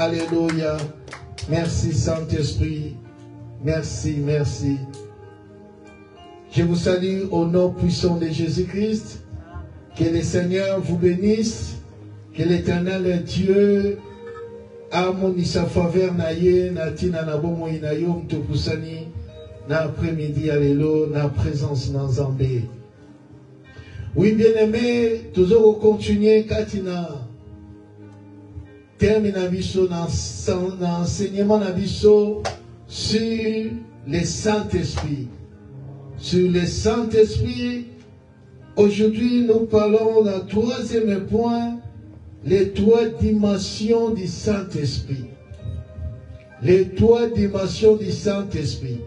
Alléluia. Merci Saint-Esprit. Merci, merci. Je vous salue au nom puissant de Jésus-Christ. Que le Seigneur vous bénisse. Que l'Éternel Dieu amoni sa faveur na ye na tina na bomoi na yo mtopusani na après-midi alelo na présence na Nzambe. Oui, bien-aimé, toujours continuer katina termina biso na enseignement na biso sur le Saint-Esprit. Sur le Saint-Esprit, aujourd'hui nous parlons d'un troisième point, les trois dimensions du Saint-Esprit. Les trois dimensions du Saint-Esprit.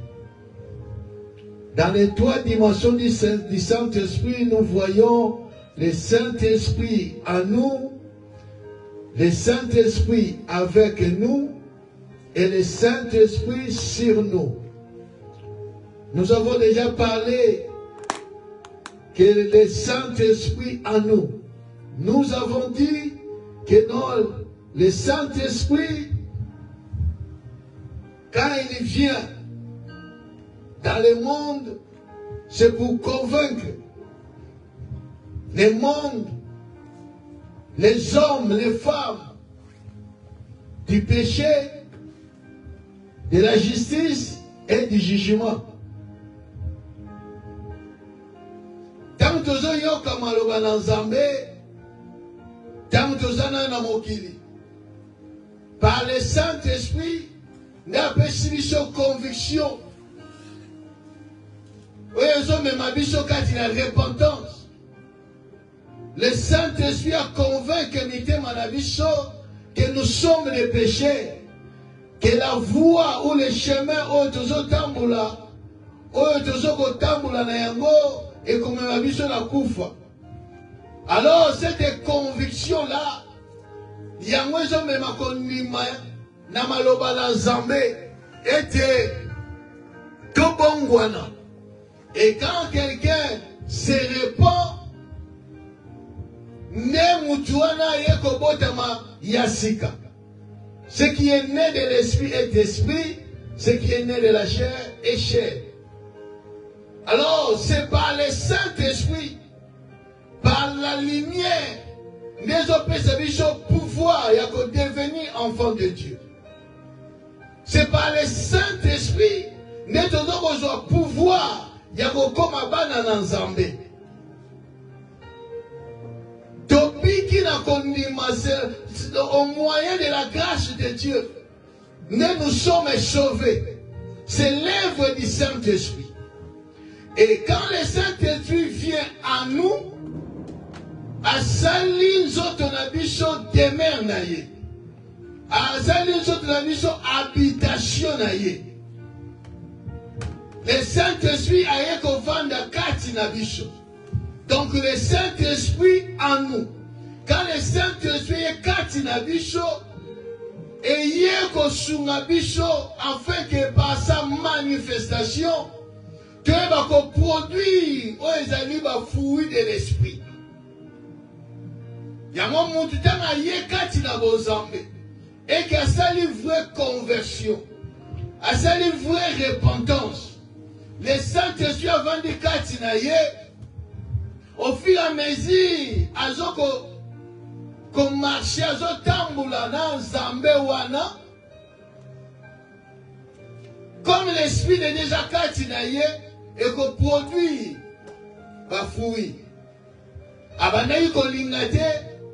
Dans les trois dimensions du Saint-Esprit, nous voyons le Saint-Esprit en nous, le Saint-Esprit avec nous et le Saint-Esprit sur nous. Nous avons déjà parlé que le Saint-Esprit en nous. Nous avons dit que non, le Saint-Esprit, quand il vient dans le monde, c'est pour convaincre le monde, les hommes, les femmes, du péché, de la justice et du jugement. Tant que nous yoka maloba na Nzambe, tant que nous na mokili, par le Saint-Esprit, nous avons conviction. Oui, nous avons la repentance. Le Saint-Esprit a convaincu que nous sommes les péchés, que la voie ou le chemin où nous sommes et comme la koufa. Alors cette conviction là, yango même konima na maloba la Nzambe était tobongwana. Et quand quelqu'un se répand, ne mutuana yeko botama yasika. Ce qui est né de l'esprit est esprit, ce qui est né de la chair est chair. Alors, c'est par le Saint-Esprit, par la lumière, nous avons pouvoir de devenir enfant de Dieu. C'est par le Saint-Esprit, nous avons pouvoir de comme abana na Nzambe. Depuis qu'il a connu au moyen de la grâce de Dieu, nous sommes sauvés. C'est l'œuvre du Saint-Esprit. Et quand le Saint-Esprit vient à nous, à Saline Zotonabiso demeure naïe. À Saline Zotonabiso habitation naïe. Le Saint-Esprit a été vendre kati nabiso. Donc le Saint-Esprit en nous. Quand le Saint-Esprit est kati nabiso, et yeko sungabiso, afin que par sa manifestation, que va produire aux fruits de l'esprit. Il y a un monde qui a yekati na bozambe et qui a sa vraie conversion, a sa vraie repentance. Le Saint-Esprit avant de kati na ye, au fur et à mesure, azoko comme marché azotambula na Nzambe wana, comme l'esprit de déjà kati na ye, et que produit ba fruit. Abanayi kolingate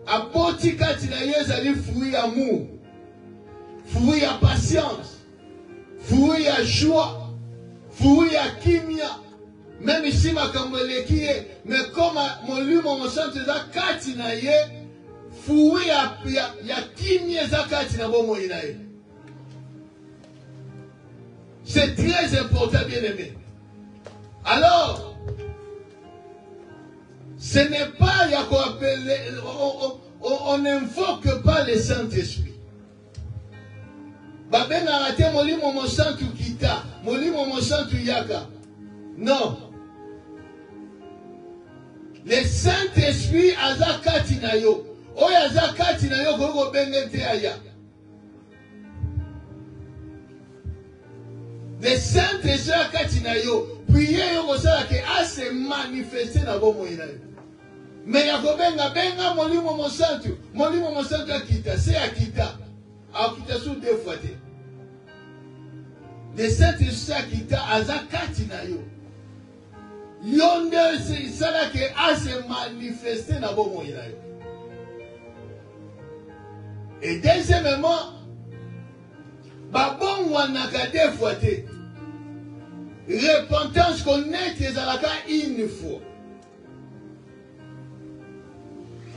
aboti kati na ye zali fruit amour, fruit à patience, fruit à joie, fruit à kimia. Même ici ma kamweleki mais comme mon lui mon centre za kati na ye fruit ya kimia za kati na bomo ina ye. C'est très important, bien aimé. Alors, ce n'est pas, on n'invoque pas le Saint-Esprit. Non. Le Saint-Esprit, azakati na yo. Oya azakati na yo, gogo bengete aya. Le Saint-Esprit a katina yo. Prier yo kosala ke a se manifester na bomo ina yo. Mais yakobenga benga molimo mosantu. Molimo mosantu akita. C'est akita. Akita sous deux fois. Le Saint-Esprit akita aza katina yo. Yonde sala ke a se manifester na bomo ina yo. Et deuxièmement, babon wanaka deux fois. Repentance connaître les alaka une fois.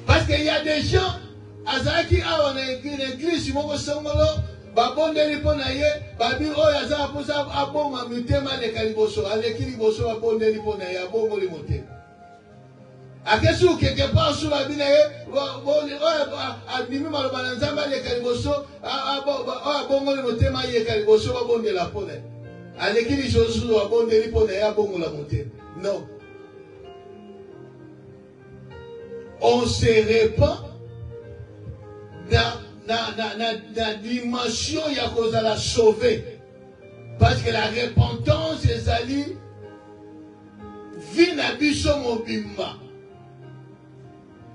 Parce qu'il y a des gens, azaki a une église, moko songolo, babon de liponaye, babi o yaza posa abon amutema le kaliboso, aleki liboso babon de liponaye, abon mo limote. Akesu quelque part sur la binaye, adimi malobana nzamba le kaliboso, abon mo limote ma ye kaliboso babon de la pone. Aleki li josu abon de liponaye, abon mo la mote. Non. On se répand dans la dimension ya cause la sauver. Parce que la repentance est allée vie na biso mobimba.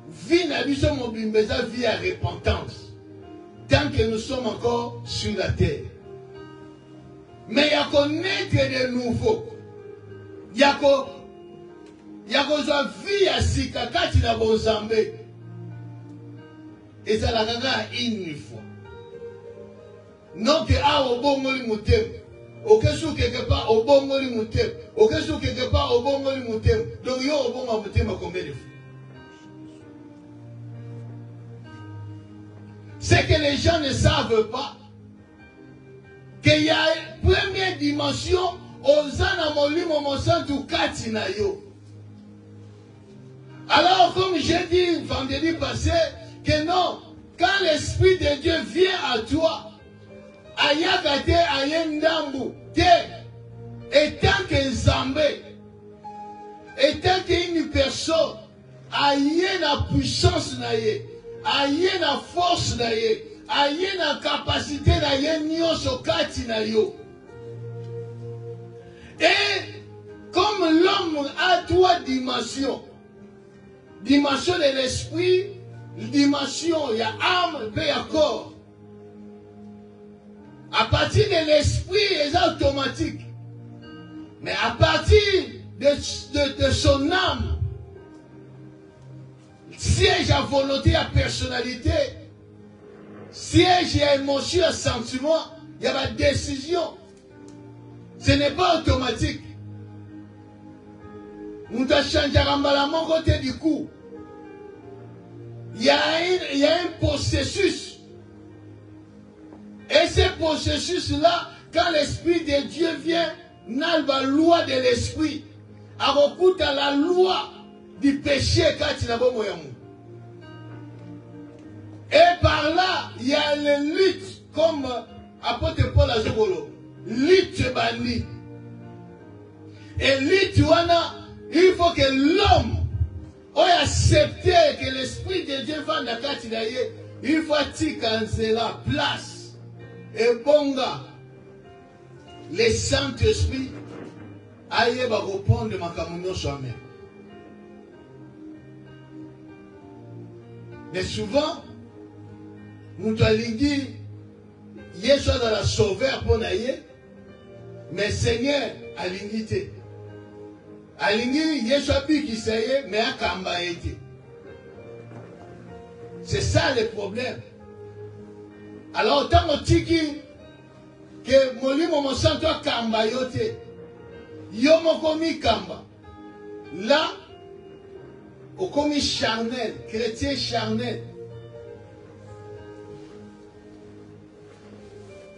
Vie na biso mobimba, ça vie à repentance. Tant que nous sommes encore sur la terre. Mais il y a connaître de nouveau. Il y a kozwa vie à sika kati na bonzambe. Et ça la gaga une fois. Non que a obongoli mutem. Okesu quelque part obongoli mutem. Okesu quelque part obongoli mutem. Donc yo obonga mutem combien de fois? C'est que les gens ne savent pas qu'il y a une première dimension aux anamolimo mosantu kati na yo. Alors, comme j'ai dit vendredi passé, que non, quand l'Esprit de Dieu vient à toi, ayakate ayendambu, étant que Zambé, étant qu'une personne, aye na puissance na ye, aye na force na ye, aye na capacité na ye nyonso kati na yo. Et comme l'homme a trois dimensions, dimension de l'esprit, dimension, il y a âme, il y a corps. À partir de l'esprit, c'est automatique. Mais à partir de son âme, siège à volonté, à personnalité, siège à émotion, à sentiment, il y a la décision. Ce n'est pas automatique. Nous avons changé mon côté du coup. Il y a un processus. Et ce processus-là, quand l'Esprit de Dieu vient, n'a la loi de l'Esprit. À recoute à la loi du péché quand il a bon moyen. Et par là, il y a les luttes, comme apôtre Paul a Zogolo. Lutte bandit. Et lutte, il faut que l'homme ait accepté que l'Esprit de Dieu va dans la Katinaye. Il faut qu'il la place. Et bonga, le Saint-Esprit aille répondre de ma communion soi-même. Mais souvent, nous avons dit, Yeshua dans la sauveur pour naïe, mais Seigneur a l'unité. Alingi Yeshua qui sait, mais à Kamba été. C'est ça le problème. Alors, tant que tiki, que molimo mo santo Kamba yote, yomo komi Kamba. Là, au komi charnel, chrétien charnel.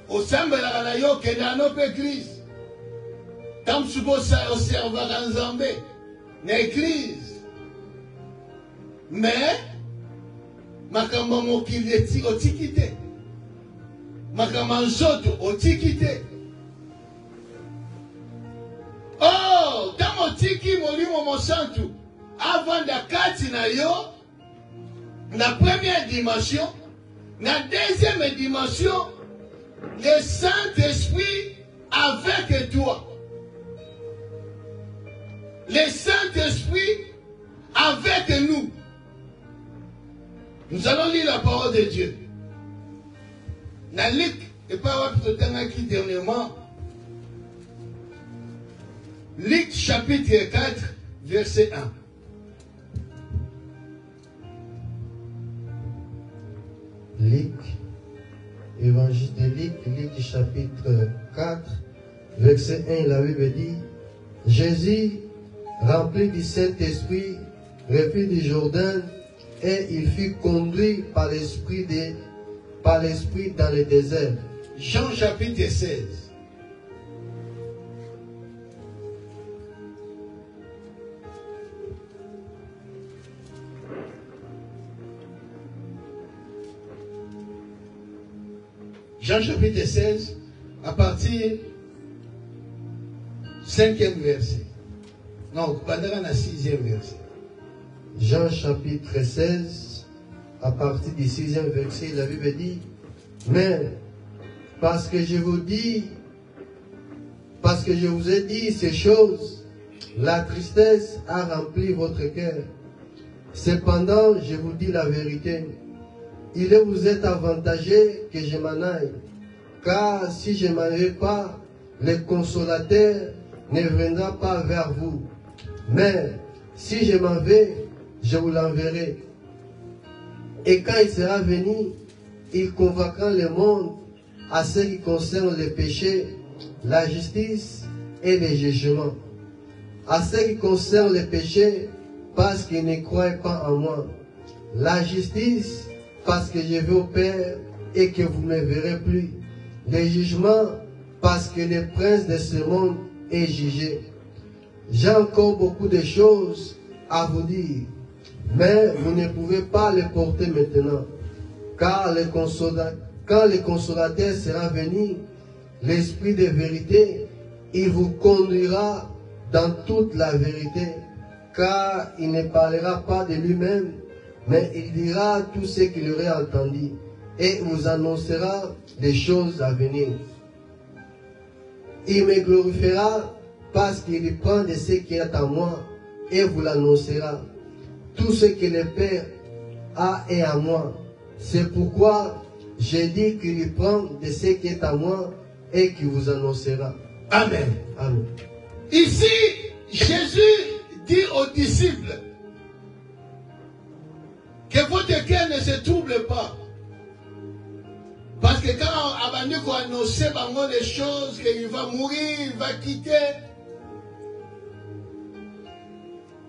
Au semble la yo que dans notre église. Comme si vous observez dans Zambé, l'église. Mais, makambo mokili otikite. Makambo nzoto otikite. Oh, dans otiki molimo mosantu, avant de kati na yo, la première dimension, la deuxième dimension, le Saint-Esprit avec toi. Le Saint-Esprit avec nous. Nous allons lire la parole de Dieu. Nalik et pas qui dernièrement. Luc chapitre 4, verset 1. Luc, évangile de Luc, Luc chapitre 4, verset 1, la Bible dit, Jésus, rempli du Saint-Esprit, revint du Jourdain, et il fut conduit par l'Esprit dans le désert. Jean chapitre 16. Jean chapitre 16, à partir 5e verset. Non, pendant la 6e verset. Jean chapitre 16, à partir du 6e verset, la Bible dit, mais parce que je vous ai dit ces choses, la tristesse a rempli votre cœur. Cependant, je vous dis la vérité. Il vous est avantageux que je m'en aille, car si je m'en vais pas, le consolateur ne viendra pas vers vous. Mais si je m'en vais, je vous l'enverrai. Et quand il sera venu, il convoquera le monde à ce qui concerne le péché, la justice et le jugement. À ce qui concerne le péché, parce qu'il ne croit pas en moi. La justice, parce que je vais au Père et que vous ne me verrez plus. Le jugement, parce que le prince de ce monde est jugé. J'ai encore beaucoup de choses à vous dire, mais vous ne pouvez pas les porter maintenant. Car quand le consolateur sera venu, l'Esprit de vérité, il vous conduira dans toute la vérité. Car il ne parlera pas de lui-même, mais il dira tout ce qu'il aurait entendu et vous annoncera des choses à venir. Il me glorifiera parce qu'il prend de ce qui est à moi et vous l'annoncera. Tout ce que le Père a est à moi. C'est pourquoi j'ai dit qu'il prend de ce qui est à moi et qu'il vous annoncera. Amen. Amen. Ici, Jésus dit aux disciples que votre cœur ne se trouble pas. Parce que quand Abaniko a annoncé les choses, qu'il va mourir, il va quitter,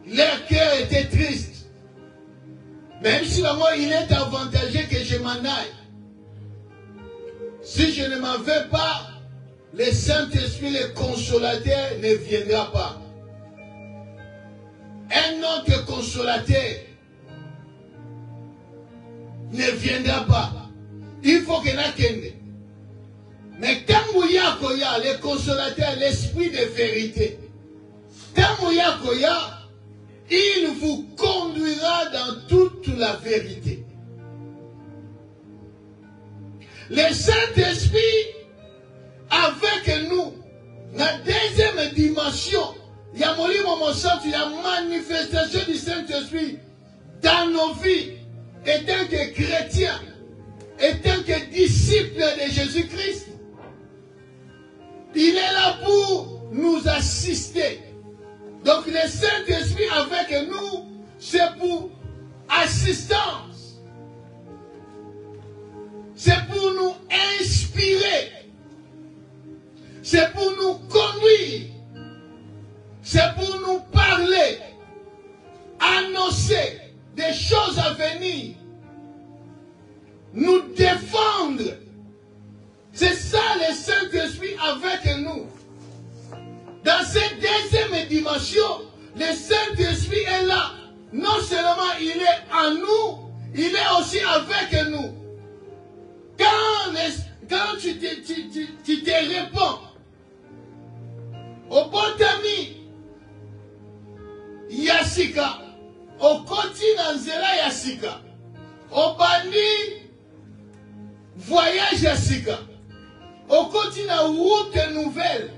leur cœur était triste. Même si il est avantageux que je m'en aille. Si je ne m'en vais pas, le Saint-Esprit, le consolateur, ne viendra pas. Un autre consolateur ne viendra pas. Il faut qu'il n'attende. Mais quand il y a le consolateur, l'esprit de vérité, quand il y a, il vous conduira dans toute la vérité. Le Saint-Esprit avec nous, la deuxième dimension, il y a manifestation du Saint-Esprit dans nos vies, étant que chrétiens, étant que disciples de Jésus-Christ. Il est là pour nous assister. Donc le Saint-Esprit avec nous, c'est pour assistance. C'est pour nous inspirer. C'est pour nous conduire. C'est pour nous parler. Annoncer des choses à venir. Nous défendre. C'est ça le Saint-Esprit avec nous. Dans cette deuxième dimension, le Saint-Esprit est là. Non seulement il est en nous, il est aussi avec nous. Quand tu te réponds au bon ami, Yassika, au continent Zela Yassika, au bandit, voyage Yassika, au côté na route nouvelle.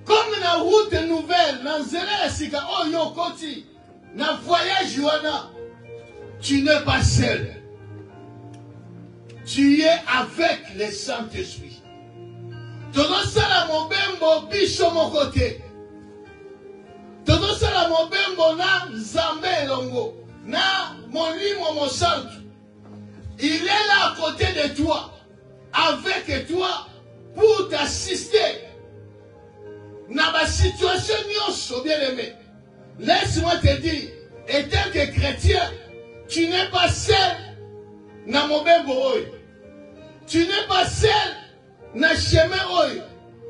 Comme na route nouvelle, na nzela sika oh yo côté na voyage wana, tu n'es pas seul. Tu es avec le Saint-Esprit. Todo sala mobembo biso mon côté. Todo sala mobembo na Nzambe elongo. Na molimo mosantu. Il est là à côté de toi, avec toi, pour t'assister. Dans ma situation, bien aimé, laisse-moi te dire, étant que chrétien, tu n'es pas seul dans mon bembo. Tu n'es pas seul dans le chemin.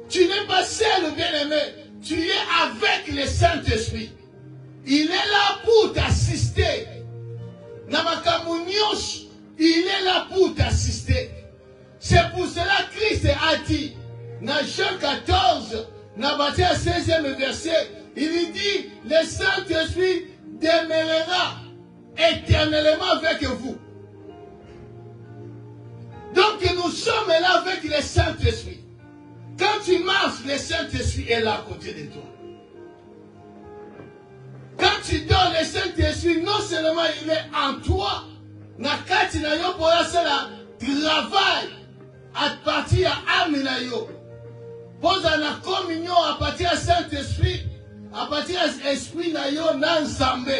Tu n'es pas seul, bien aimé. Tu es avec le Saint-Esprit. Il est là pour t'assister. Dans ma communion, il est là pour t'assister. C'est pour cela que Christ a dit, dans Jean 14, dans Matthieu 16e verset, il dit, le Saint-Esprit demeurera éternellement avec vous. Donc nous sommes là avec le Saint-Esprit. Quand tu marches, le Saint-Esprit est là à côté de toi. Quand tu dors, le Saint-Esprit, non seulement il est en toi, nakati na yo pour la travail à partir à âme na yo. Pose la communion à partir à Saint-Esprit, à partir à l'esprit na yo na Nzambe.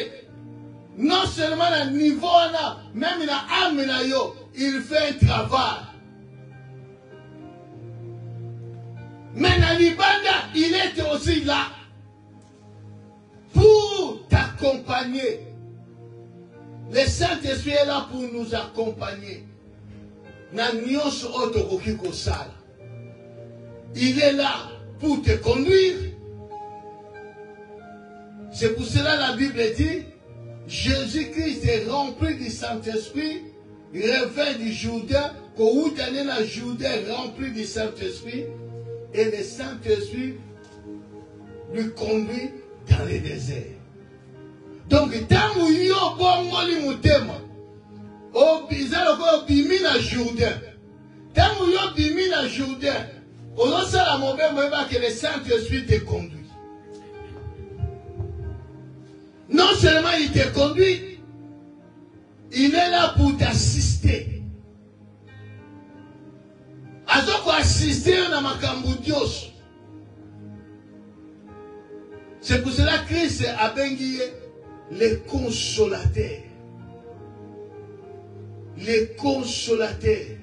Non seulement à niveau na, même na âme na yo, il fait un travail. Mais na libanda, il est aussi là pour t'accompagner. Le Saint-Esprit est là pour nous accompagner. Il est là pour te conduire. C'est pour cela que la Bible dit, Jésus-Christ est rempli du Saint-Esprit, il revient du Jourdain, le Jourdain rempli du Saint-Esprit, et le Saint-Esprit lui conduit dans le désert. Donc, tant que yo bongoli mutema, o bizalo ko bimi na Jourdain. Tant que yo bimi na Jourdain, o no sala mobembo eba que le Saint-Esprit te conduit. Non seulement il te conduit, il est là pour t'assister. Azoko assister na makambu Dios. C'est pour cela que Christ a bengi les consolateurs. Les consolateurs.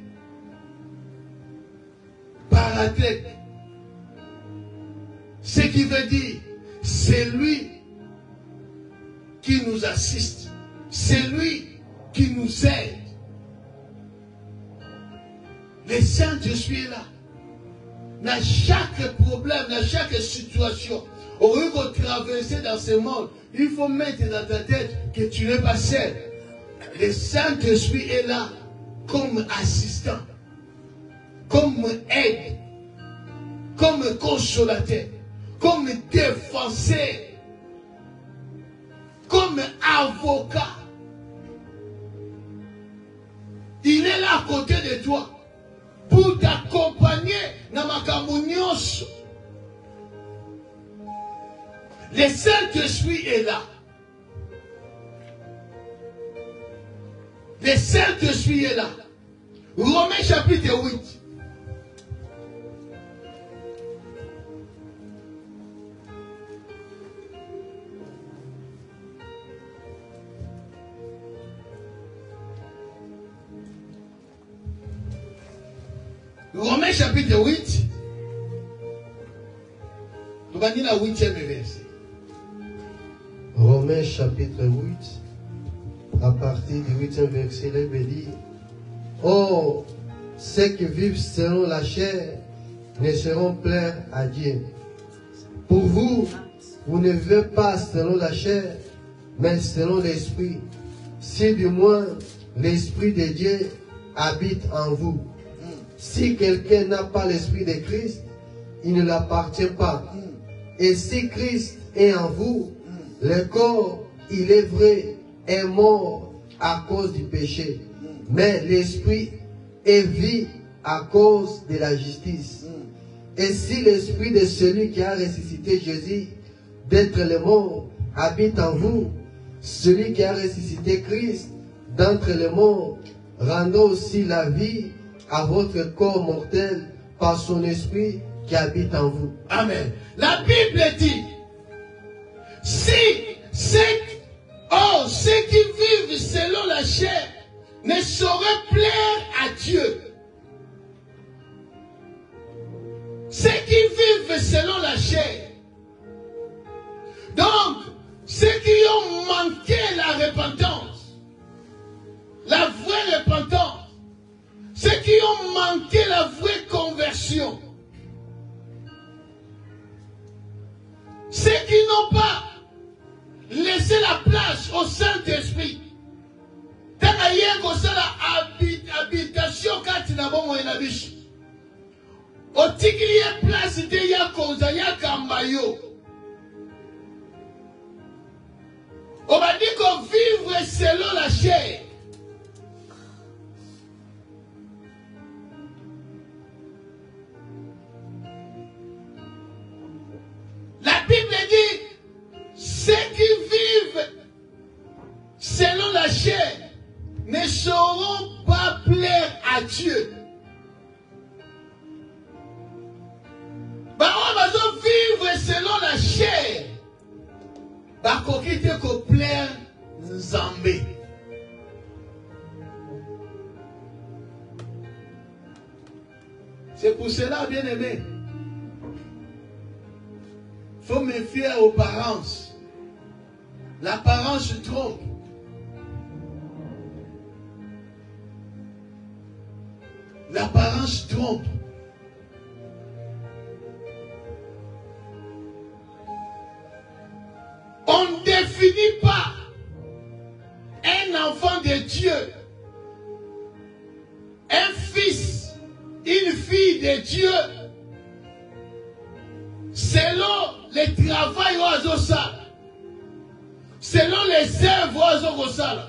Paraclète. Ce qui veut dire, c'est lui qui nous assiste. C'est lui qui nous aide. Le Saint-Esprit est là. Dans chaque problème, dans chaque situation, au lieu de traverser dans ce monde, il faut mettre dans ta tête que tu n'es pas seul. Le Saint-Esprit est là comme assistant, comme aide, comme consolateur, comme défenseur, comme avocat. Il est là à côté de toi pour t'accompagner dans ma communion. Le Saint-Esprit est là. Le Saint-Esprit est là. Romains chapitre 8. Romains chapitre 8. Nous allons la 8e verset. Romains chapitre 8, à partir du 8e verset, il veut dire, oh, ceux qui vivent selon la chair ne seront plaire à Dieu. Pour vous, vous ne vivez pas selon la chair, mais selon l'esprit. Si du moins l'esprit de Dieu habite en vous. Si quelqu'un n'a pas l'esprit de Christ, il ne l'appartient pas. Et si Christ est en vous, le corps, il est vrai, est mort à cause du péché. Mais l'esprit et vit à cause de la justice. Et si l'esprit de celui qui a ressuscité Jésus d'être le mort habite en vous, celui qui a ressuscité Christ d'entre les morts rendant aussi la vie à votre corps mortel par son esprit qui habite en vous. Amen. La Bible dit, si ceux qui vivent selon la chair ne sauraient plaire à Dieu. Ceux qui vivent selon la chair. Donc, ceux qui ont manqué la repentance, la vraie repentance, ceux qui ont manqué la vraie conversion, ceux qui n'ont pas laissé la place au Saint-Esprit, habitation kati na bongo enabishi. Otikiliye place de ya konza ya kambayo. On va dire qu'on vivre selon la chair. La Bible dit, ceux qui vivent selon la chair ne sauront pas plaire à Dieu. On va vivre selon la chair. Bakokite ko plaire Nzambe. C'est pour cela, bien aimé, il faut méfier aux apparences. L'apparence trompe. L'apparence trompe. On ne définit pas un enfant de Dieu, un fils, une fille de Dieu, selon le travail oiseau sale, selon les œuvres oiseau sale.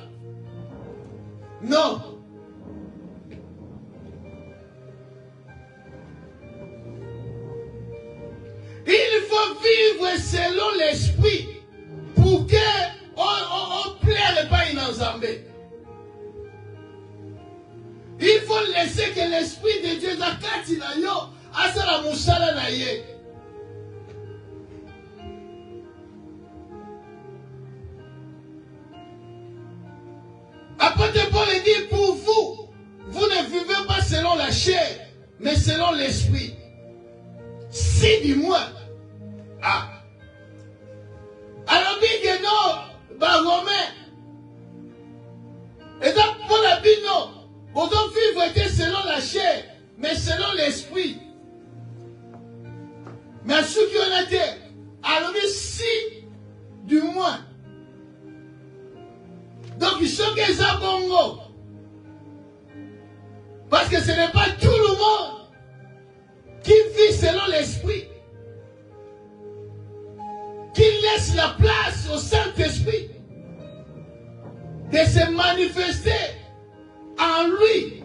Non. Il faut vivre selon l'esprit pour que on plaire pas une ensemble. Il faut laisser que l'esprit de Dieu zakati na yo asala musala na ye. Apôtre Paul dit, pour vous, vous ne vivez pas selon la chair, mais selon l'esprit. Si du moins, alors dit que non, bah Romain, et donc pour la vie non, vous devez vivre selon la chair, mais selon l'esprit. Mais ceux qui ont été, alors si du moins. Donc ils sont des abongos. Parce que ce n'est pas tout le monde qui vit selon l'esprit, qui laisse la place au Saint-Esprit de se manifester en lui.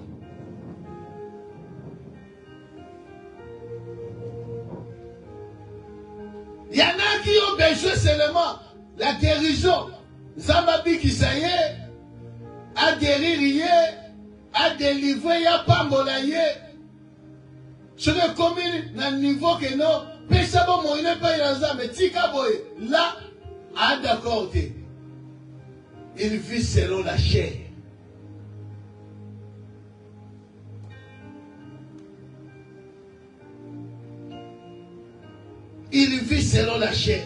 Il y en a qui ont besoin seulement la guérison. Zambabi qui ça y est, a guérir, a délivrer, a pambola. Je vais comme un niveau que non, pesabo moïne pas mais tika boy. Là, a d'accord. Il vit selon la chair. Il vit selon la chair.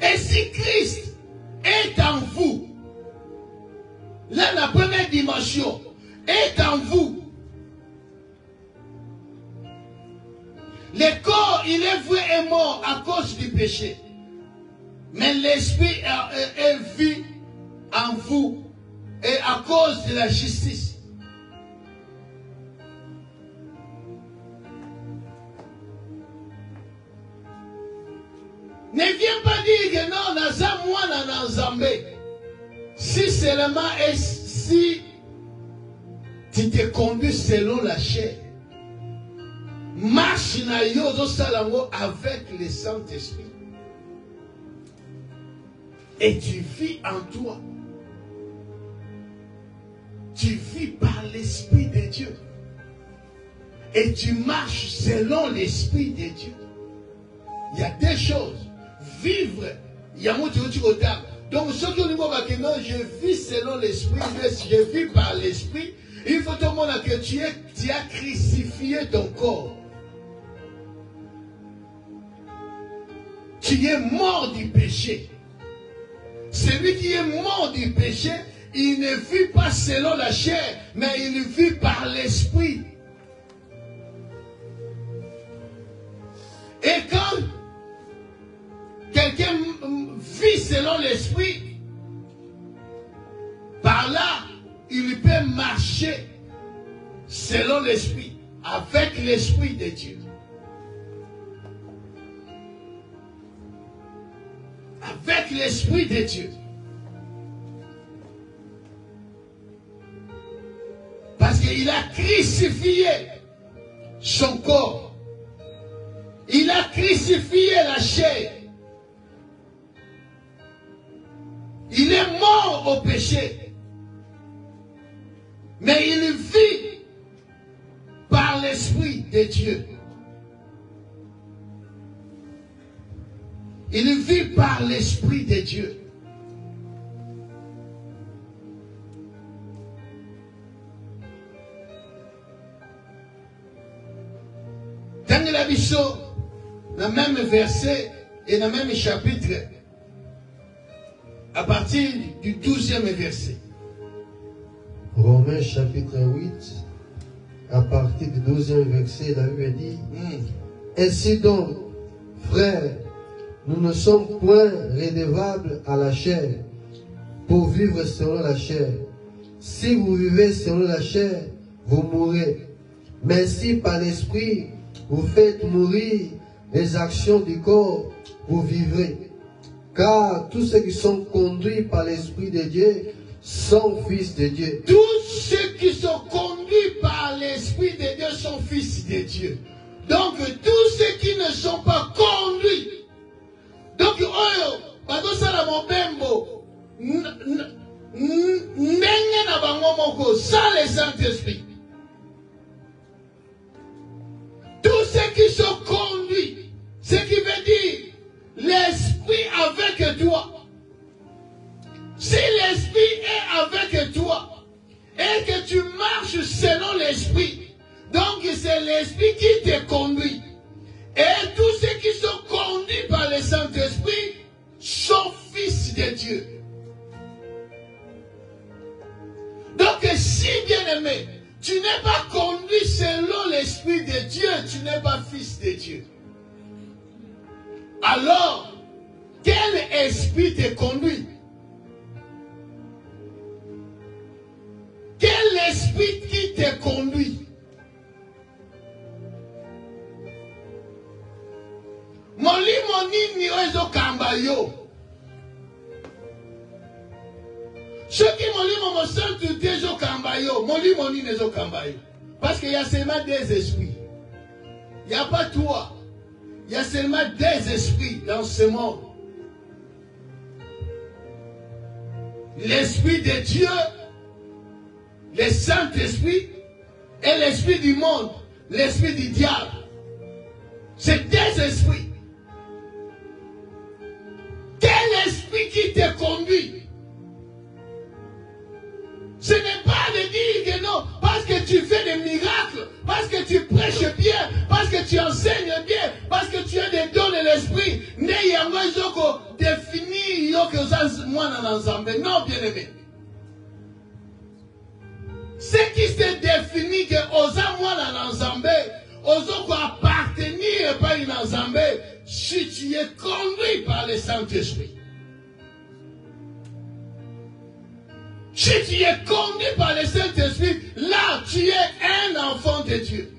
Et si Christ est en vous, là la première dimension est en vous. Le corps, il est voué et mort à cause du péché. Mais l'esprit est vie en vous et à cause de la justice. Ne viens pas dire que non, naza moi na nzambe. Si seulement et si tu te conduis selon la chair. Marche na yo salango avec le Saint-Esprit. Et tu vis en toi. Tu vis par l'Esprit de Dieu. Et tu marches selon l'Esprit de Dieu. Il y a des choses. Vivre, il y a mon Dieu. Donc, ce que nous voyons, je vis selon l'Esprit, je vis par l'Esprit. Il faut te montrer que tu as crucifié ton corps. Tu es mort du péché. Celui qui est mort du péché, il ne vit pas selon la chair, mais il vit par l'Esprit. Et quand quelqu'un vit selon l'Esprit, par là, il peut marcher selon l'Esprit, avec l'Esprit de Dieu. Avec l'Esprit de Dieu. Parce qu'il a crucifié son corps. Il a crucifié la chair. Il est mort au péché. Mais il vit par l'Esprit de Dieu. Il vit par l'Esprit de Dieu. Dans la Bible, dans le même verset et dans le même chapitre, à partir du 12e verset. Romains chapitre 8, à partir du 12e verset, la Bible dit, ainsi donc, frères, nous ne sommes point redevables à la chair pour vivre selon la chair. Si vous vivez selon la chair, vous mourrez. Mais si par l'Esprit, vous faites mourir les actions du corps, vous vivrez. Car tous ceux qui sont conduits par l'Esprit de Dieu sont fils de Dieu. Tous ceux qui sont conduits par l'Esprit de Dieu sont fils de Dieu. Donc tous ceux qui ne sont pas conduits. Donc, sans le Saint-Esprit. Tous ceux qui sont conduits, ce qui veut dire l'Esprit avec toi. Si l'Esprit est avec toi et que tu marches selon l'Esprit, donc c'est l'Esprit qui te conduit. Et tous ceux qui sont conduits par le Saint-Esprit sont fils de Dieu. Donc si bien aimé, tu n'es pas conduit selon l'Esprit de Dieu, tu n'es pas fils de Dieu. Alors, quel esprit te conduit? Quel esprit qui te conduit? Molimo nini ozo kamba yo. Ceux qui molimo mo santu dejo kamba yo, molimo nini ozo kamba yo. Parce qu'il y a seulement des esprits. Il n'y a pas toi. Il y a seulement des esprits dans ce monde. L'Esprit de Dieu, le Saint-Esprit et l'Esprit du monde, l'Esprit du diable. C'est des esprits. Quel esprit qui te conduit? Ce n'est pas de dire que non, parce que tu fais des miracles, parce que tu prêches bien, parce que tu enseignes bien, parce que tu as des dons de l'esprit. Ne yamazoko défini yoko mwana n'ensemble. Non, bien aimé. Ce qui se définit que osa mwana n'ensemble, osoko appartenir par une ensemble, si tu es conduit par le Saint-Esprit. Si tu es conduit par le Saint-Esprit, là tu es un enfant de Dieu.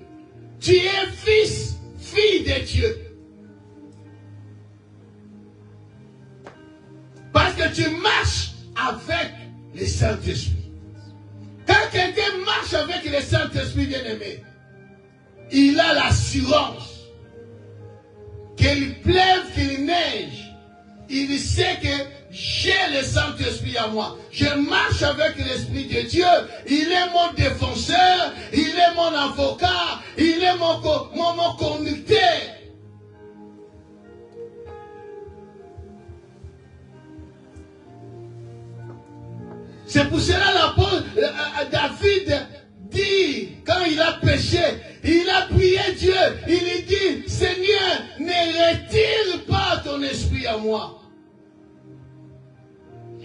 Tu es fils, fille de Dieu. Parce que tu marches avec le Saint-Esprit. Quand quelqu'un marche marche avec le Saint-Esprit bien-aimé, il a l'assurance qu'il pleuve, qu'il neige. Il sait que j'ai le Saint-Esprit à moi. Je marche avec l'Esprit de Dieu. Il est mon défenseur, il est mon avocat, il est mon conducteur. C'est pour cela David dit, quand il a péché, il a prié Dieu, il dit, Seigneur, ne retire pas ton esprit à moi.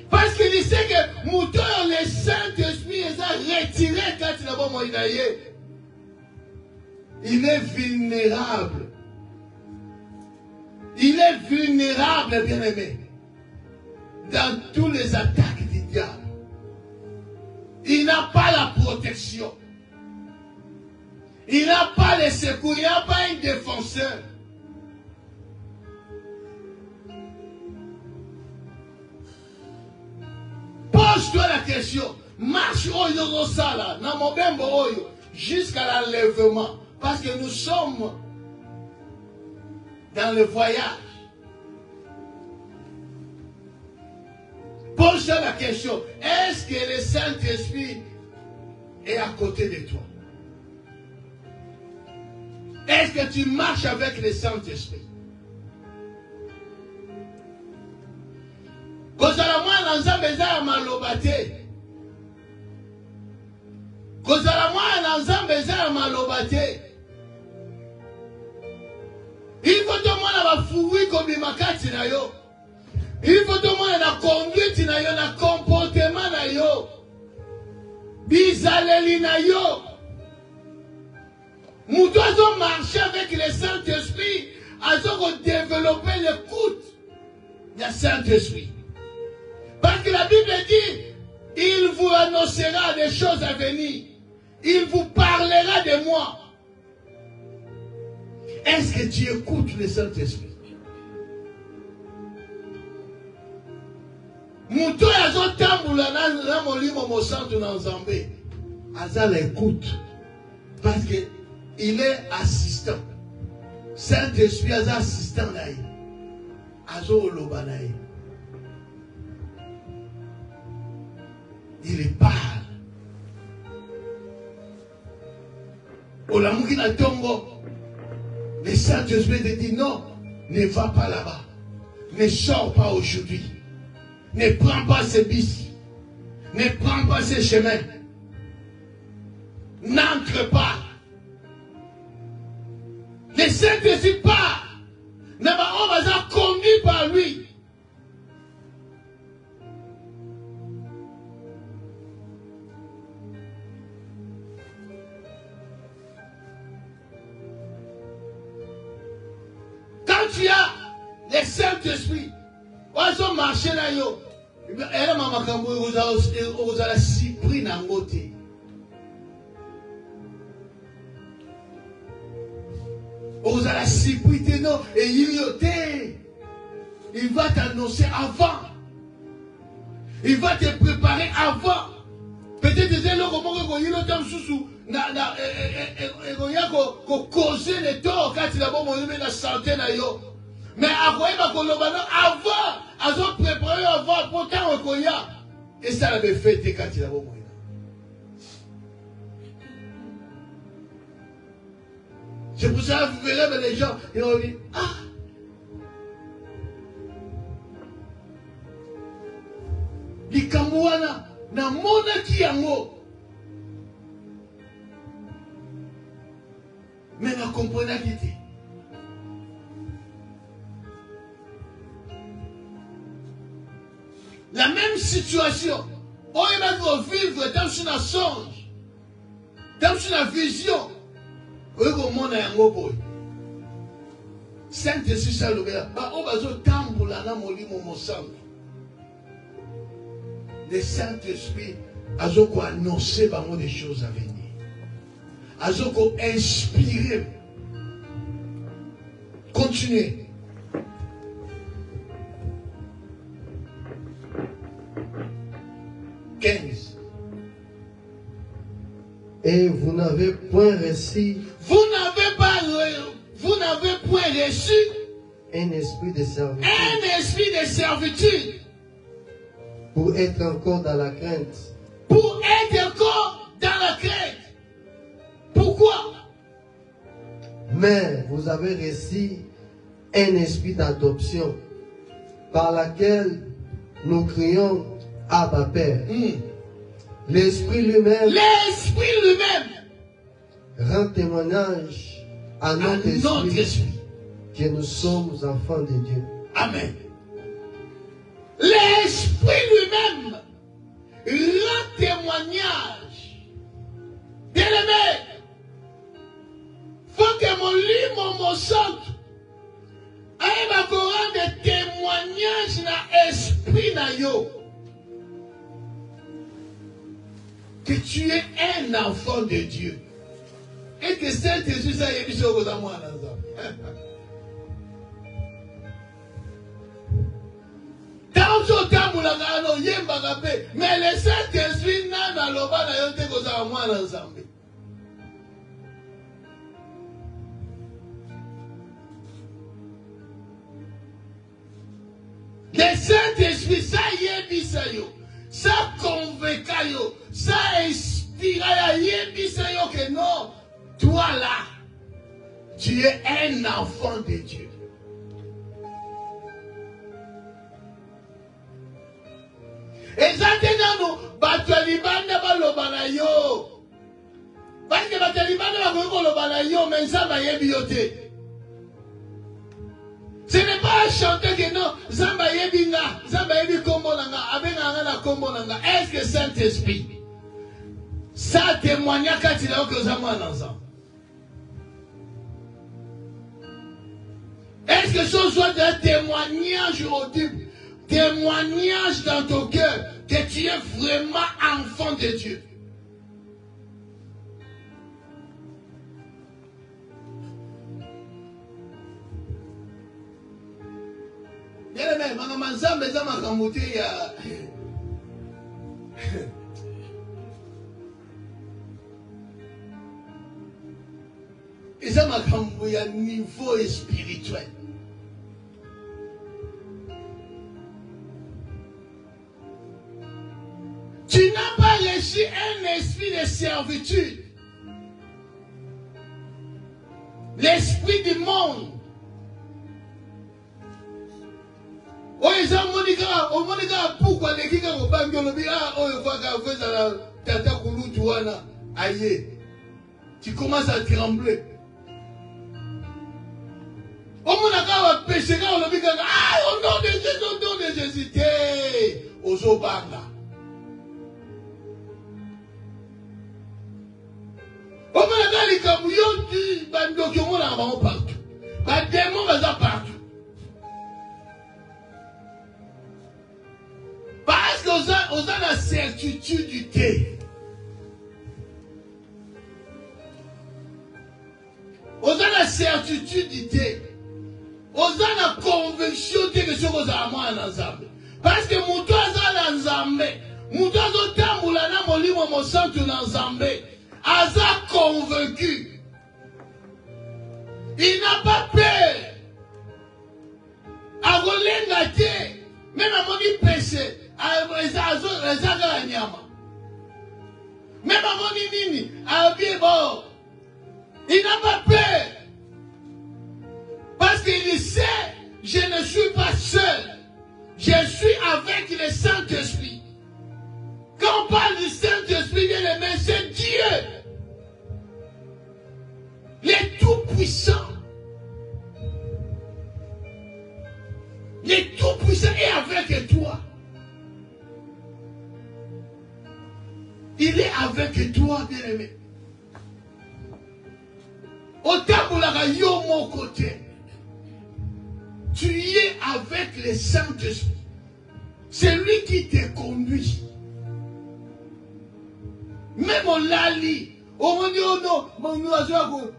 Parce qu'il sait que le Saint-Esprit est retiré quand il a bon moïnaïe. Il est vulnérable. Il est vulnérable, bien-aimé, dans tous les attaques du diable. Il n'a pas la protection. Il n'a pas les secours. Il n'a pas un défenseur. Pose-toi la question. Marche jusqu'à l'enlèvement. Parce que nous sommes dans le voyage. Pose-toi la question. Est-ce que le Saint-Esprit est à côté de toi? Est-ce que tu marches avec le Saint-Esprit? Kozala mwana nzambe eza ya maloba te. Kozala mwana nzambe eza ya maloba te. Il faut tomona ba fruit kobima kati na yo. Il faut tomona na conduite na yo, na comportement na yo. Bizaleli na yo. Nous devons marcher avec le Saint-Esprit, afin de développer l'écoute du Saint-Esprit. Parce que la Bible dit, il vous annoncera des choses à venir. Il vous parlera de moi. Est-ce que tu écoutes le Saint-Esprit? Muto yazo tambula na molimo mosantu na Nzambe. Aza l'écoute. Parce que il est assistant. Saint-Esprit est assistant là. Azo olobanaï. Il parle. Olamuki na tongo. Le Saint-Esprit te dit non, ne va pas là-bas. Ne sors pas aujourd'hui. Ne prends pas ce bis. Ne prends pas ce chemin. N'entre pas. Le Saint-Esprit part. On va être conduit par lui. Quand tu as le Saint-Esprit, on va marcher là. Elle m'a vous allez s'y pris dans le côté. Vous allez s'y pris non et il va t'annoncer avant. Il va te préparer avant. Peut-être que c'est là comment il est sous causer les torts quand il a bon la santé na yo. Mais avant ils ont préparé avant pourtant au Koya. Et ça l'avait fait quand il a bon moyen. C'est pour ça que vous verrez les gens, ils vont dire, ah, likamwana na mona ki yango. Mais na comprenez qui était. La même situation, on va vivre dans une songe, dans une vision. Saint-Esprit salobela, le Saint-Esprit a annoncé des choses à venir. A inspiré. Continuez. Et vous n'avez point reçu vous n'avez point reçu un esprit de servitude un esprit de servitude pour être encore dans la crainte. pour être encore dans la crainte. Pourquoi? Mais vous avez reçu un esprit d'adoption par laquelle nous crions Abba Père. L'esprit lui-même rend témoignage à notre esprit que nous sommes enfants de Dieu. Amen. L'esprit lui-même rend témoignage. Bien-aimé, faut que mon livre, mon sang, ait un courant de témoignage dans l'esprit na yo. Que tu es un enfant de Dieu. Et que Saint-Jésus ça y est mis au moi mais le Saint-Esprit n'a pas le le Saint-Esprit, ça y est, bisayo, ça convainc, ça inspire, bisayo que non, toi là, tu es un enfant de Dieu. Exactement, Batalibanda balobana yo. Parce que Batalibanda balobana yo, mais ça va y bioter. Ce n'est pas un chanteur que non, Zamba yebinga, Zamba yebi kombonanga, abenga na kombonanga. Est-ce que Saint-Esprit, ça témoigne quand il a que Zamba ensemble? Est-ce que ce soit un témoignage aujourd'hui? Témoignage dans ton cœur que tu es vraiment enfant de Dieu. Bien aimé, maman Zamba Zamba Kamouté ya. Et ça m'a camoué à niveau spirituel. Tu n'as pas reçu un esprit de servitude. L'esprit du monde. Pourquoi les gens ont pas tu commences à trembler. Au nom de Jésus, au nom de Jésus, aux Obanga. Parce qu'on a la certitude du thé. On a la certitude du thé. On a la conviction que ce qu'on a ensemble. Parce que mon toit a l'ensemble. Mon toit a l'ensemble. Mon livre, mon sang, tout l'ensemble. Asa convaincu. Il n'a pas peur. A volé même à mon péché. Même à mon nini. A bien bon. Il n'a pas peur. Parce qu'il sait, je ne suis pas seul. Je suis avec le Saint-Esprit. Quand on parle du Saint-Esprit, bien aimé, c'est Dieu. Le Tout-Puissant. Le Tout-Puissant est avec toi. Il est avec toi, bien-aimé. Autant pour la yo mon côté. Tu y es avec le Saint-Esprit. C'est lui qui te conduit. Même on l'a dit. On dit oh non, mon oiseau.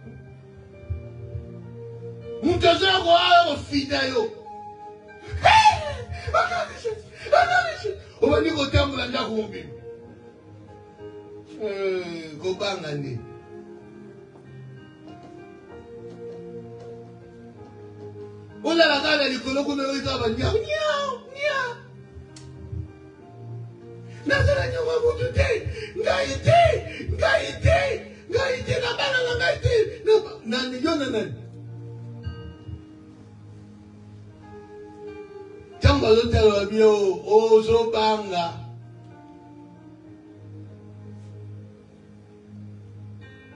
Mon oiseau fidèle. On va dire au terme de la Gobangani. On a la gare de l'Ikolo, on a eu un nia, nia. Nazala nyama mutute, ngaite, na bana na ngaite, na yona nani. Tamba zote la bio, ozo banga.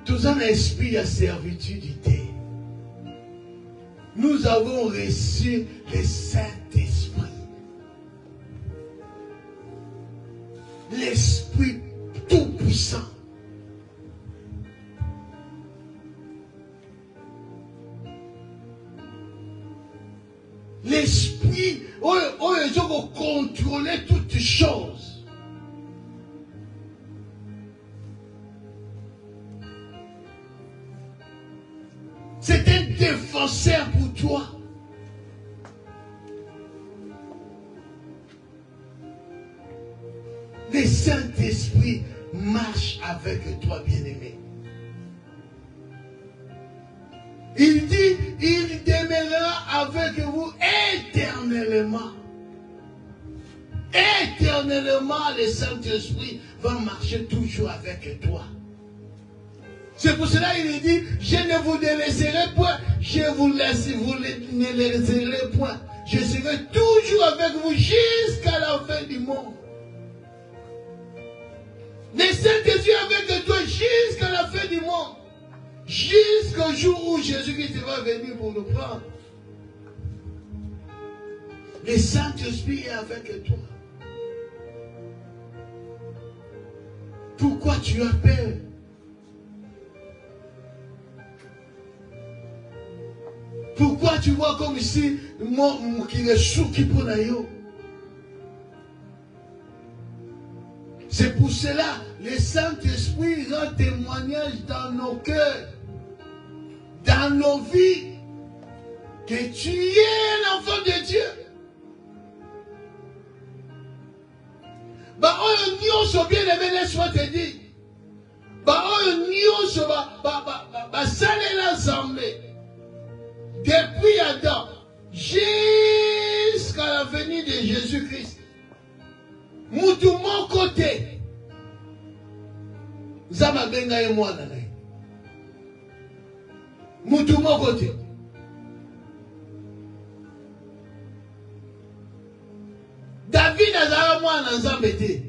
Tous un esprit de servitude. Nous avons reçu le Saint-Esprit. L'Esprit tout-puissant. L'Esprit, ils ont contrôlé toutes choses. C'est un défenseur pour toi. Le Saint-Esprit marche avec toi, bien-aimé. Il dit, il demeurera avec vous éternellement. Éternellement, le Saint-Esprit va marcher toujours avec toi. C'est pour cela qu'il dit, je ne vous délaisserai point, je vous ne laisserai point. Je serai toujours avec vous jusqu'à la fin du monde. Le Saint-Esprit avec toi jusqu'à la fin du monde. Jusqu'au jour où Jésus-Christ va venir pour nous prendre. Le Saint-Esprit est avec toi. Pourquoi tu as peur? Pourquoi tu vois comme si qu'il est sous qui pour naïo? C'est pour cela le Saint-Esprit rend témoignage dans nos cœurs, dans nos vies, que tu es l'enfant de Dieu. Bah on nyonso bien aimé, laisse-moi te dire. Bah on nyonso ba salela zambé. Depuis Adam jusqu'à la venue de Jésus-Christ. Moutou mon côté. Zama benga et moi nanaï. Moutou mon côté. David a zara moi nan zambete.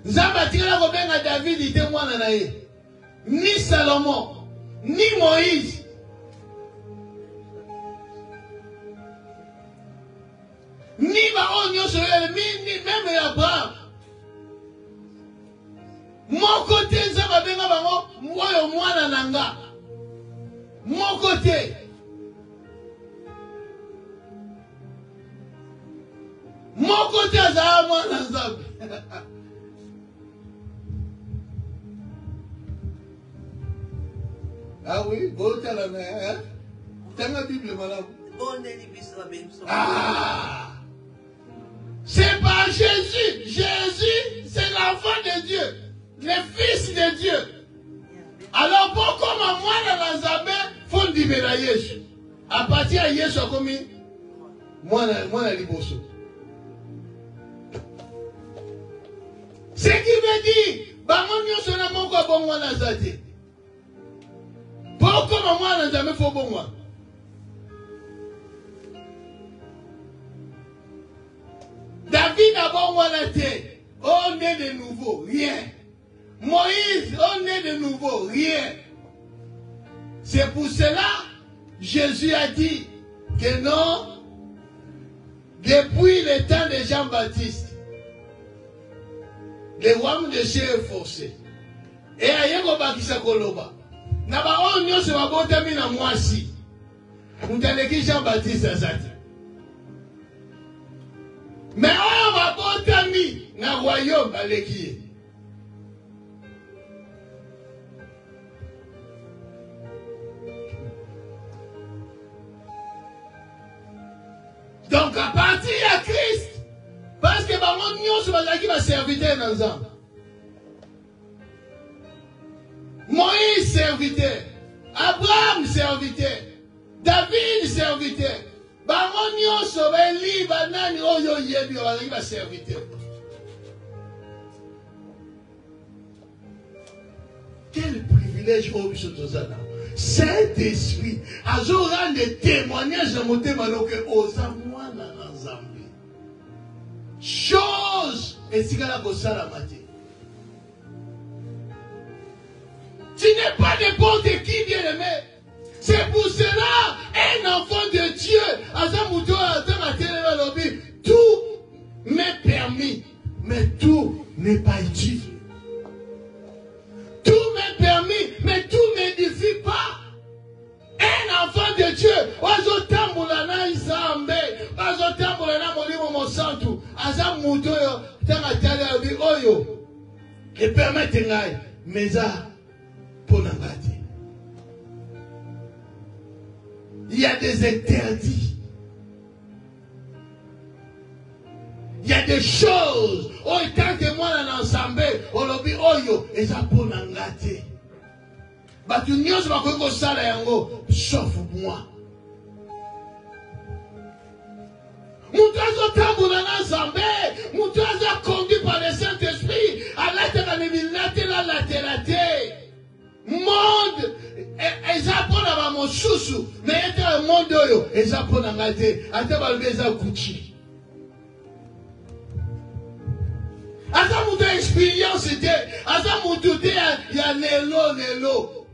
Zamba tira ko benga David ite moi nanaï. Ni Salomon. Ni Moïse. Ni Baron, ni même Abraham. Mon côté, ça va bien, moi, nanga. Mon côté. Mon côté, ça va moi, nanga. Ah oui, bon, tu as la main, hein? Tu as la Bible, madame. Ah! C'est pas Jésus. Jésus, c'est l'enfant de Dieu, le Fils de Dieu. Alors, pourquoi moi, dans la Zambé, faut dire à Jésus? À partir de Jésus, comme moi, la liboso. Ce qui veut dire, bah, mon Dieu, c'est mon quoi, bon, moi, la Zate. Pourquoi moi, n'a jamais fait bon moi? David a bon moi la tête. On est de nouveau, rien. Moïse, on est de nouveau, rien. C'est pour cela, Jésus a dit que non, depuis le temps de Jean-Baptiste, le royaume de Dieu est forcé. Et à Yegoba qui s'accoloba. Naba on nyonso babotami na mwasi. Mutaleki Jean-Baptiste azati. Mais on babotami na royaume aleki. Donc à partir de Christ, parce que bango nyonso bazalaki baserviteur na Nzambe. Moïse serviteur, Abraham serviteur, David serviteur. Bango nyonso beli banani oyo yebi bazalaki baserviteur. Quel privilège au biso tozana. Saint-Esprit azo rendre témoignage à motema loke oza mwana na Nzambe. Chose esikala kosala mate. Tu n'es pas n'importe qui, bien-aimé. C'est pour cela, un enfant de Dieu, tout m'est permis, mais tout n'est pas utile. Tout m'est permis, mais tout n'édifie pas. Un enfant de Dieu, et permettez mais ça, pour il y a des interdits. Il y a des choses. Oh, tant que moi, dans l'ensemble, on l'a dit, oh, et ça pour l'engager. Bah, tu n'y as pas que ça, sauf moi. Moutazo tamboula l'ensemble, moutazo conduit par le Saint-Esprit, à la monde, et ça pour la maman chouchou, mais il y a un monde, et ça pour l'engager, à te balber ça Gucci. Asa mutu expérience te, asa mutu te ya nelo.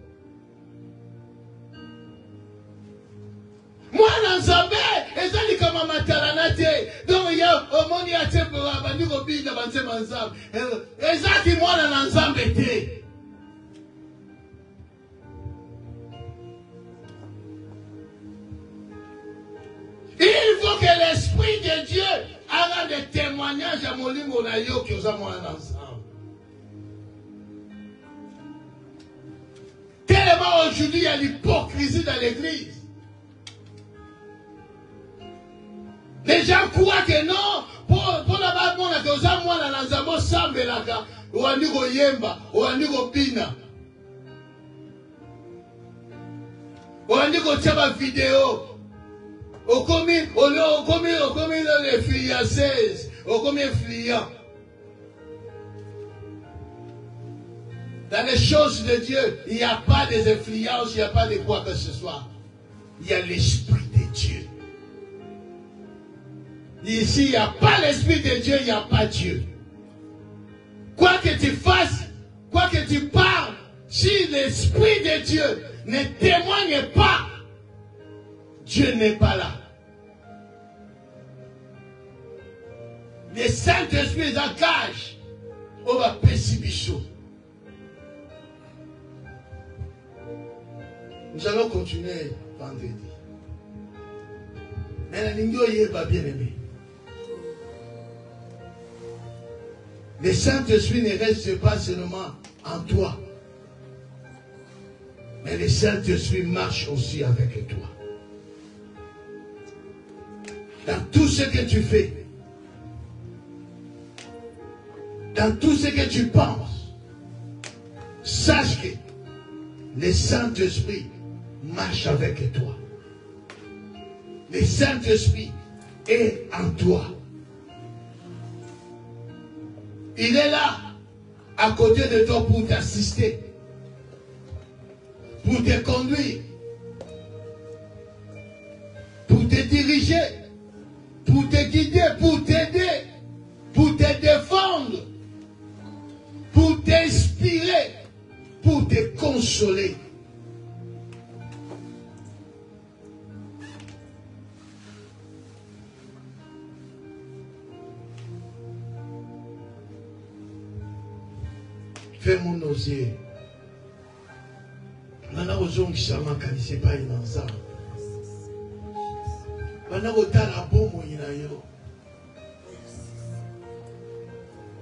Mwana Nzambe ezali kama matalana te. Donc ya omoni ya te bandi ko binda banse manzambe. Ezaki mwana na Nzambe te. Il faut que l'Esprit de Dieu ait des témoignages à mon livre qui nous a ensemble. Tellement aujourd'hui il y a l'hypocrisie dans l'église. Les gens croient que non, pour la base, on a que ça, moi, dans l'ensemble, sambe là, ou à Nigo Yemba, ou à Nigo Pina. Ou à Nigo Tchaba vidéo. Au commis les filles 16, au commis fliants. Dans les choses de Dieu, il n'y a pas des influences, il n'y a pas de quoi que ce soit. Il y a l'Esprit de Dieu. Ici, il n'y a pas l'Esprit de Dieu, il n'y a pas Dieu. Quoi que tu fasses, quoi que tu parles, si l'Esprit de Dieu ne témoigne pas, Dieu n'est pas là. Le Saint-Esprit est en cage. On va pécher bichot. Nous allons continuer vendredi. Mais la ligne est pas bien aimé. Le Saint-Esprit ne reste pas seulement en toi. Mais le Saint-Esprit marche aussi avec toi. Dans tout ce que tu fais, dans tout ce que tu penses, sache que le Saint-Esprit marche avec toi. Le Saint-Esprit est en toi. Il est là, à côté de toi pour t'assister, pour te conduire, pour te diriger, pour te guider, pour t'aider, pour te défendre, pour t'inspirer, pour te consoler. Fais-moi nauser. Maintenant, aux gens qui savent que pas une ensemble.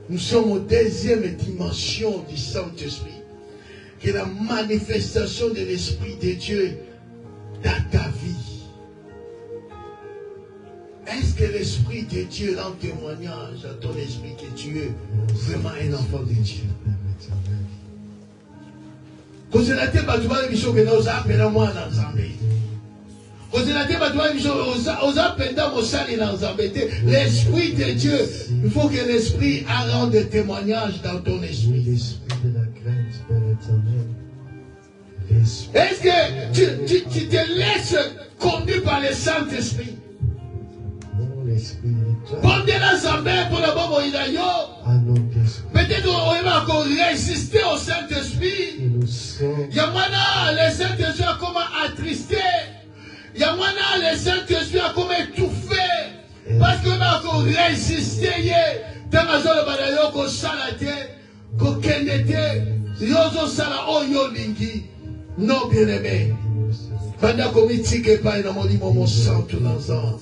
Nous sommes aux deuxième dimension du Saint-Esprit, qui est la manifestation de l'Esprit de Dieu dans ta vie. Est-ce que l'Esprit de Dieu rend témoignage à ton esprit que tu es vraiment un enfant de Dieu. L'Esprit de Dieu, il faut que l'Esprit rende témoignage dans ton esprit. L'Esprit de la crainte, Père éternel. Est-ce que tu te laisses conduire par le Saint-Esprit? Peut-être on va encore résister au Saint-Esprit. Le Saint-Esprit a comme attristé. Le Saint-Esprit a comme étouffé. Parce qu'on va encore résister. Dans la zone de salade, non, bien-aimé. Banda komitika pa ina molimo mosantu na nzambe.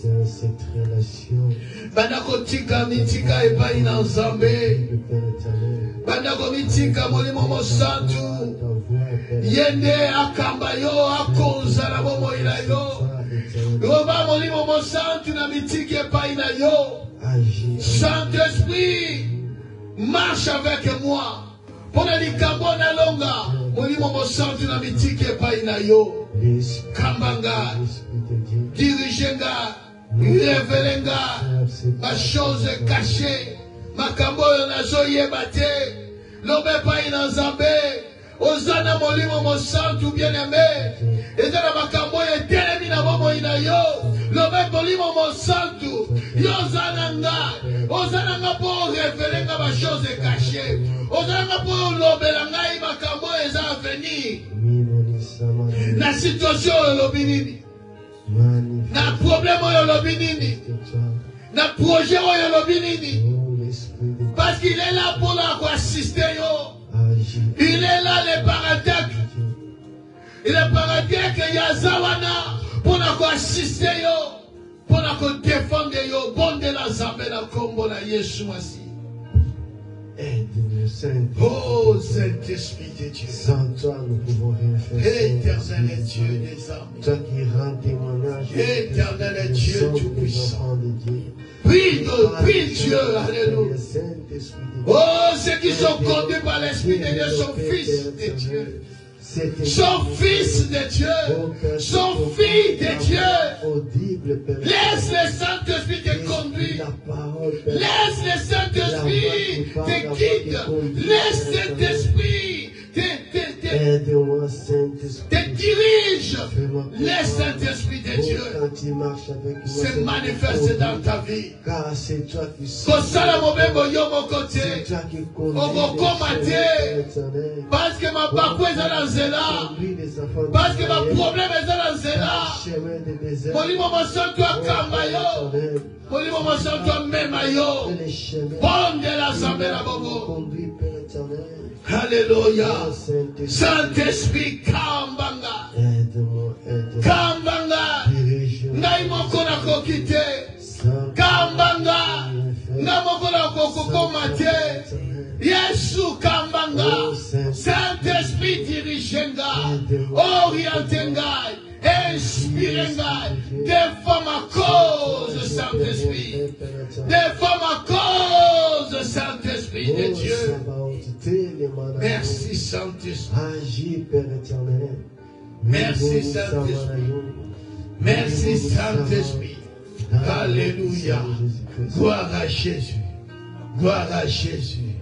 Banda kotika mitika epa ina nzambe. Banda komitika molimo mosantu. Yende akamba yo akonza na bomo ila yo. Roba molimo mosantu na mitika epa ina yo. Saint-Esprit, marche avec moi. Pona likambo na longa. Molimo mosantu na mitika epa ina yo. Kambanga, dirigenga, révélenga, ma chose cachée, ma kamboyo na zoye bate, l'obé pa inazambe, ozana molimo mosantu bien-aimé, ezana ma kamboyo telemi na bomo ina yo, l'obé molimo mosantu, ozananga po révélenga ma chose cachée, ozananga po lobelanga ma kamboyo eza avenir. Na situation yolobi nini, na problème yolobi nini, na projet yolobi nini, parce qu'il est là pour assister yo. Il est là le paradèque, le paradèque yazawana pour assister yo, pour défendre yo, bon de la zambe na kombo na Yesu Masi. Aide-nous, Saint-Esprit. Oh, Saint-Esprit de Dieu. Sans toi, nous pouvons rien faire. Éternel Dieu des armées. Toi qui rends témoignage. Éternel Dieu tout-puissant. Prie Dieu, alléluia. Oh, ceux qui sont conduits par l'Esprit de Dieu sont fils de Dieu. Son fils de Dieu, son fille de Dieu. Laisse le Saint-Esprit te conduire. Laisse le Saint-Esprit te guide. Laisse cet esprit te dirige. Laisse Saint-Esprit de Dieu se manifeste dans ta vie. Car c'est toi qui parce que ma bakwe est dans Zéla, parce que ma problème est dans Zéla. Molimo mosantu akamayo, molimo mosantu amemayo. Bon de la Zambé bobo. Alléluia. Saint-Esprit kambanga, kambanga. Ngai mokona kokite, kambanga. Ngai mokona kokokomate. Yesu kambanga, Saint-Esprit dirigenga, orientenga, inspirenga, défends ma cause, Saint-Esprit, défends ma cause, Saint-Esprit de Dieu. Merci Saint-Esprit. Merci Saint-Esprit. Merci Saint-Esprit. Alléluia. Gloire à Jésus. Gloire à Jésus.